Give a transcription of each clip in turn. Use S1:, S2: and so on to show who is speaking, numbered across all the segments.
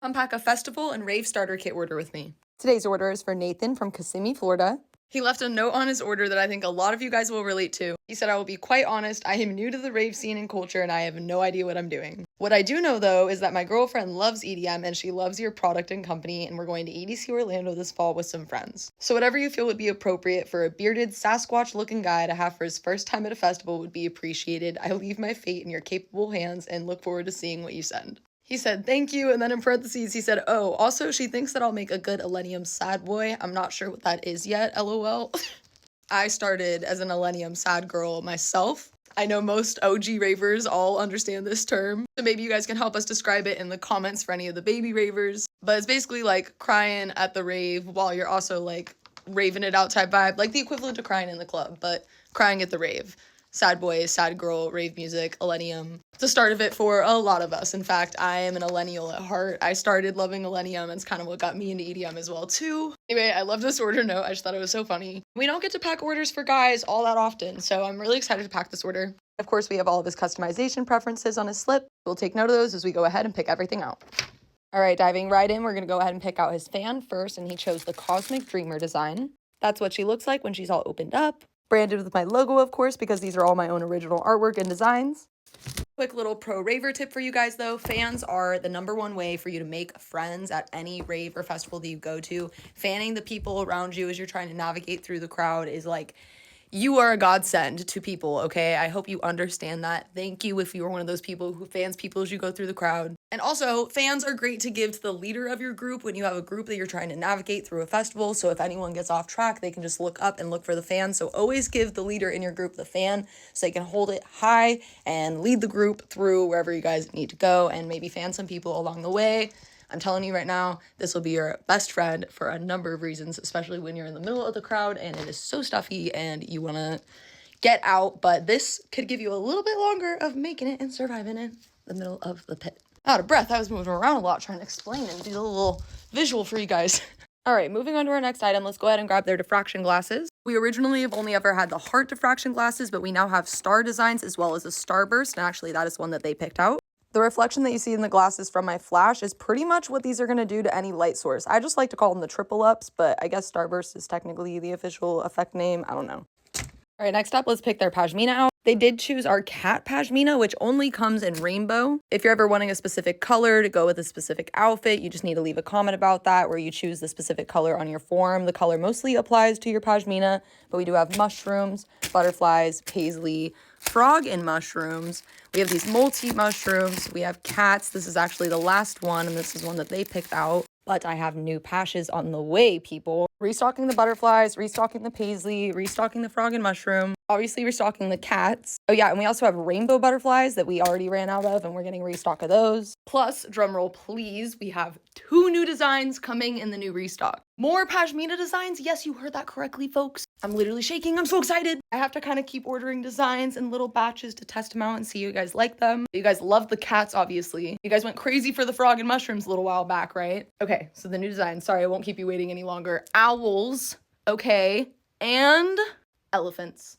S1: Unpack a festival and rave starter kit order with me. Today's order is for Nathan from Kissimmee, Florida. He left a note on his order that I think a lot of you guys will relate to. He said, I will be quite honest, I am new to the rave scene and culture and I have no idea what I'm doing. What I do know though is that my girlfriend loves EDM and she loves your product and company, and we're going to EDC Orlando this fall with some friends. So whatever you feel would be appropriate for a bearded Sasquatch looking guy to have for his first time at a festival would be appreciated. I leave my fate in your capable hands and look forward to seeing what you send. He said, thank you, and then in parentheses, he said, oh, also, she thinks that I'll make a good Millennium sad boy. I'm not sure what that is yet, lol. I started as an Millennium sad girl myself. I know most OG ravers all understand this term, so maybe you guys can help us describe it in the comments for any of the baby ravers. But it's basically like crying at the rave while you're also like raving it out type vibe, like the equivalent to crying in the club, but crying at the rave. Sad boy, sad girl, rave music, Millennium. It's the start of it for a lot of us. In fact, I am an millennial at heart. I started loving Millennium, and it's kind of what got me into EDM as well, too. Anyway, I love this order note. I just thought it was so funny. We don't get to pack orders for guys all that often, so I'm really excited to pack this order. Of course, we have all of his customization preferences on his slip. We'll take note of those as we go ahead and pick everything out. All right, diving right in, we're going to go ahead and pick out his fan first, and he chose the Cosmic Dreamer design. That's what she looks like when she's all opened up. Branded with my logo, of course, because these are all my own original artwork and designs. Quick little pro raver tip for you guys though, fans are the #1 way for you to make friends at any rave or festival that you go to. Fanning the people around you as you're trying to navigate through the crowd is like, you are a godsend to people, okay? I hope you understand that. Thank you if you're one of those people who fans people as you go through the crowd. And also, fans are great to give to the leader of your group when you have a group that you're trying to navigate through a festival. So if anyone gets off track, they can just look up and look for the fan. So always give the leader in your group the fan so they can hold it high and lead the group through wherever you guys need to go and maybe fan some people along the way. I'm telling you right now, this will be your best friend for a number of reasons, especially when you're in the middle of the crowd and it is so stuffy and you want to get out. But this could give you a little bit longer of making it and surviving in the middle of the pit. Out of breath, I was moving around a lot trying to explain and do a little visual for you guys. All right, moving on to our next item, let's go ahead and grab their diffraction glasses. We originally have only ever had the heart diffraction glasses, but we now have star designs as well as a starburst, and actually that is one that they picked out. The reflection that you see in the glasses from my flash is pretty much what these are going to do to any light source. I just like to call them the triple ups, but I guess Starburst is technically the official effect name. I don't know. All right, next up, let's pick their pashmina out. They did choose our cat pashmina, which only comes in rainbow. If you're ever wanting a specific color to go with a specific outfit, you just need to leave a comment about that where you choose the specific color on your form. The color mostly applies to your pashmina, but we do have mushrooms, butterflies, paisley, frog and mushrooms. We have these multi-mushrooms. We have cats. This is actually the last one, and this is one that they picked out. But I have new pashes on the way, people. Restocking the butterflies, restocking the paisley, restocking the frog and mushroom, obviously restocking the cats. Oh yeah, and we also have rainbow butterflies that we already ran out of, and we're getting restock of those. Plus, drumroll please, we have 2 new designs coming in the new restock. More pashmina designs? Yes, you heard that correctly, folks. I'm literally shaking. I'm so excited. I have to kind of keep ordering designs in little batches to test them out and see you guys like them. You guys love the cats, obviously. You guys went crazy for the frog and mushrooms a little while back, right? Okay, so the new design. Sorry, I won't keep you waiting any longer. Owls, okay, and elephants.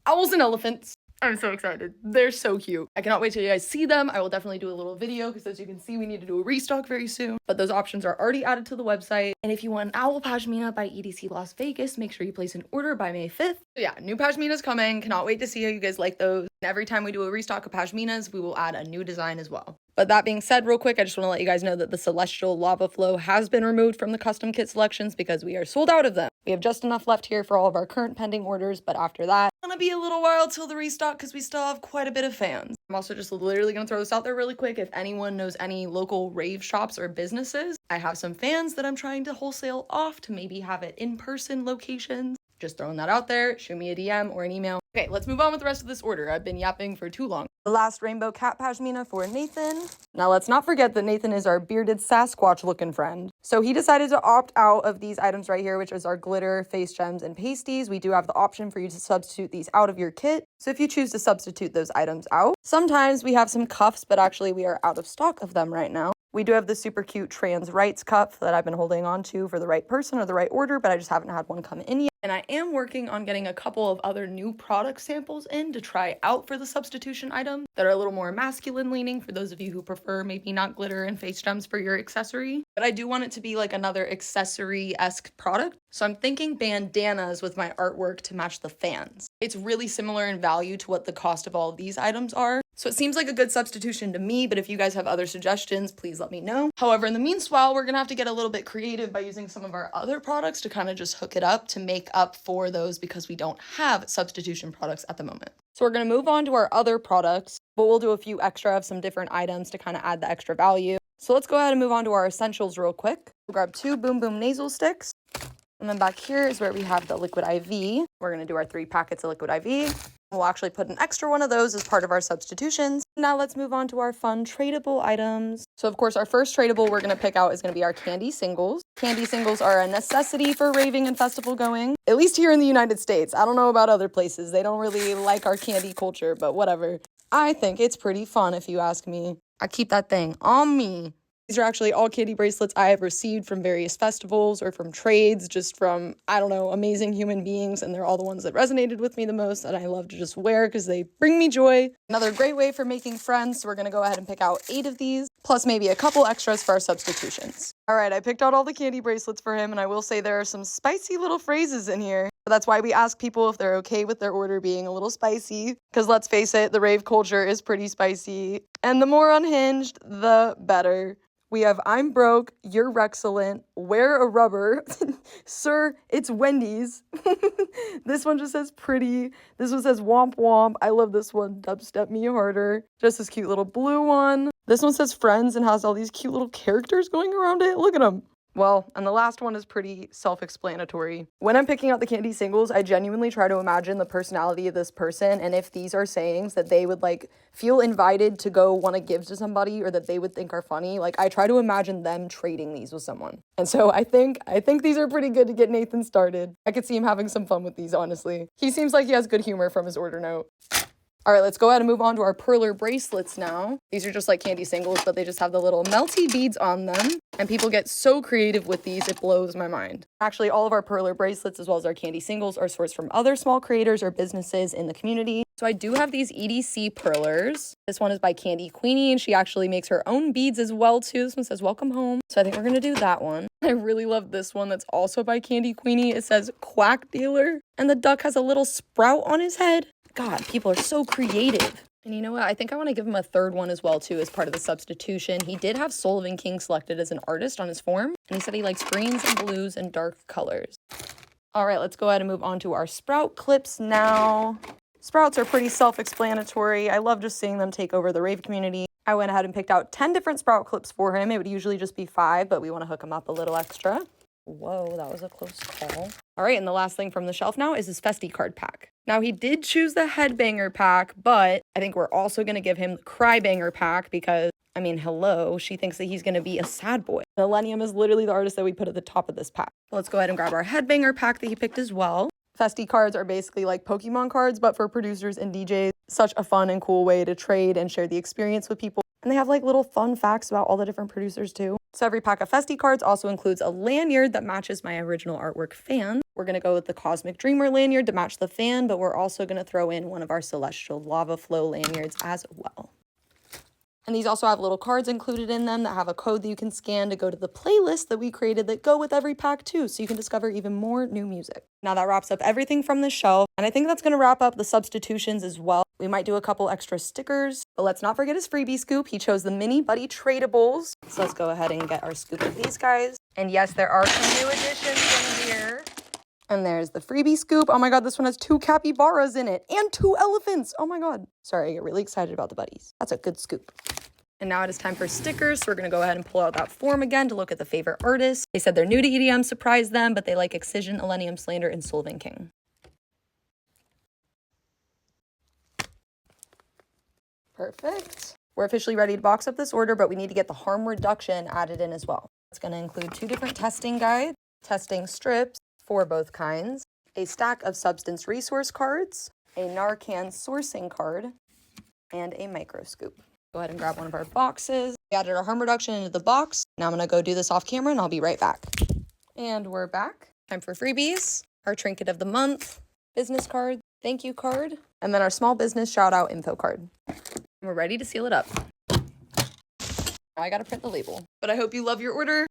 S1: Owls and elephants. I'm so excited. They're so cute. I cannot wait till you guys see them. I will definitely do a little video because as you can see, we need to do a restock very soon. But those options are already added to the website. And if you want an owl pashmina by EDC Las Vegas, make sure you place an order by May 5th. So yeah, new pashminas coming. Cannot wait to see how you guys like those. And every time we do a restock of pashminas, we will add a new design as well. But that being said, real quick, I just want to let you guys know that the Celestial Lava Flow has been removed from the custom kit selections because we are sold out of them. We have just enough left here for all of our current pending orders, but after that, it's gonna be a little while till the restock because we still have quite a bit of fans. I'm also just literally gonna throw this out there really quick. If anyone knows any local rave shops or businesses, I have some fans that I'm trying to wholesale off to maybe have it in-person locations. Just throwing that out there. Shoot me a DM or an email. Okay, let's move on with the rest of this order. I've been yapping for too long. The last rainbow cat pashmina for Nathan. Now let's not forget that Nathan is our bearded Sasquatch looking friend. So he decided to opt out of these items right here, which is our glitter, face gems, and pasties. We do have the option for you to substitute these out of your kit. So if you choose to substitute those items out, sometimes we have some cuffs, but actually we are out of stock of them right now. We do have the super cute trans rights cup that I've been holding on to for the right person or the right order, but I just haven't had one come in yet. And I am working on getting a couple of other new product samples in to try out for the substitution items that are a little more masculine leaning for those of you who prefer maybe not glitter and face gems for your accessory. But I do want it to be like another accessory-esque product. So I'm thinking bandanas with my artwork to match the fans. It's really similar in value to what the cost of all of these items are. So it seems like a good substitution to me, but if you guys have other suggestions, please let me know. However, in the meanwhile, we're gonna have to get a little bit creative by using some of our other products to kind of just hook it up to make up for those because we don't have substitution products at the moment. So we're gonna move on to our other products, but we'll do a few extra of some different items to kind of add the extra value. So let's go ahead and move on to our essentials real quick. We'll grab 2 Boom Boom nasal sticks. And then back here is where we have the liquid IV. We're gonna do our 3 packets of liquid IV. We'll actually put an extra one of those as part of our substitutions. Now let's move on to our fun tradable items. So of course, our first tradable we're gonna pick out is gonna be our candy singles. Candy singles are a necessity for raving and festival going, at least here in the United States. I don't know about other places. They don't really like our candy culture, but whatever. I think it's pretty fun if you ask me. I keep that thing on me. These are actually all candy bracelets I have received from various festivals or from trades, just from, I don't know, amazing human beings, and they're all the ones that resonated with me the most that I love to just wear because they bring me joy. Another great way for making friends, so we're going to go ahead and pick out 8 of these, plus maybe a couple extras for our substitutions. All right, I picked out all the candy bracelets for him, and I will say there are some spicy little phrases in here. But that's why we ask people if they're okay with their order being a little spicy, because let's face it, the rave culture is pretty spicy, and the more unhinged, the better. We have I'm broke, you're Rexcellent, wear a rubber, sir, it's Wendy's. This one just says pretty. This one says womp womp. I love this one, dubstep me harder. Just this cute little blue one. This one says friends and has all these cute little characters going around it. Look at them. Well, and the last one is pretty self-explanatory. When I'm picking out the candy singles, I genuinely try to imagine the personality of this person, and if these are sayings that they would like feel invited to go want to give to somebody or that they would think are funny, like I try to imagine them trading these with someone. And so I think these are pretty good to get Nathan started. I could see him having some fun with these, honestly. He seems like he has good humor from his order note. All right, let's go ahead and move on to our perler bracelets now. These are just like candy singles, but they just have the little melty beads on them. And people get so creative with these, it blows my mind. Actually, all of our perler bracelets, as well as our candy singles, are sourced from other small creators or businesses in the community. So I do have these EDC perlers. This one is by Candy Queenie, and she actually makes her own beads as well, too. This one says, welcome home. So I think we're gonna do that one. I really love this one that's also by Candy Queenie. It says quack dealer, and the duck has a little sprout on his head. God, people are so creative. And you know what? I think I want to give him a third one as well, too, as part of the substitution. He did have Sullivan King selected as an artist on his form, and he said he likes greens and blues and dark colors. All right, let's go ahead and move on to our sprout clips now. Sprouts are pretty self-explanatory. I love just seeing them take over the rave community. I went ahead and picked out 10 different sprout clips for him. It would usually just be 5, but we want to hook him up a little extra. Whoa, that was a close call. All right, and the last thing from the shelf now is his Festi card pack. Now, he did choose the Headbanger pack, but I think we're also going to give him the Crybanger pack because, I mean, hello, she thinks that he's going to be a sad boy. Millennium is literally the artist that we put at the top of this pack. Let's go ahead and grab our Headbanger pack that he picked as well. Festi cards are basically like Pokemon cards, but for producers and DJs. Such a fun and cool way to trade and share the experience with people. And they have like little fun facts about all the different producers too. So every pack of Festi cards also includes a lanyard that matches my original artwork fan. We're going to go with the Cosmic Dreamer lanyard to match the fan, but we're also going to throw in one of our Celestial Lava Flow lanyards as well. And these also have little cards included in them that have a code that you can scan to go to the playlist that we created that go with every pack too, so you can discover even more new music. Now that wraps up everything from the shelf, and I think that's going to wrap up the substitutions as well. We might do a couple extra stickers, but let's not forget his freebie scoop. He chose the Mini Buddy Tradables. So let's go ahead and get our scoop of these guys. And yes, there are some new additions in here. And there's the freebie scoop. Oh my god, this one has 2 capybaras in it and 2 elephants. Oh my god. Sorry, I get really excited about the buddies. That's a good scoop. And now it is time for stickers. So we're going to go ahead and pull out that form again to look at the favorite artists. They said they're new to EDM, surprise them, but they like Excision, Millennium Slander, and Sullivan King. Perfect. We're officially ready to box up this order, but we need to get the harm reduction added in as well. It's going to include 2 different testing guides, testing strips for both kinds, a stack of substance resource cards, a Narcan sourcing card, and a microscope. Go ahead and grab one of our boxes. We added our harm reduction into the box. Now I'm gonna go do this off camera and I'll be right back. And we're back. Time for freebies. Our trinket of the month, business card, thank you card, and then our small business shout out info card. And we're ready to seal it up. Now I gotta print the label. But I hope you love your order.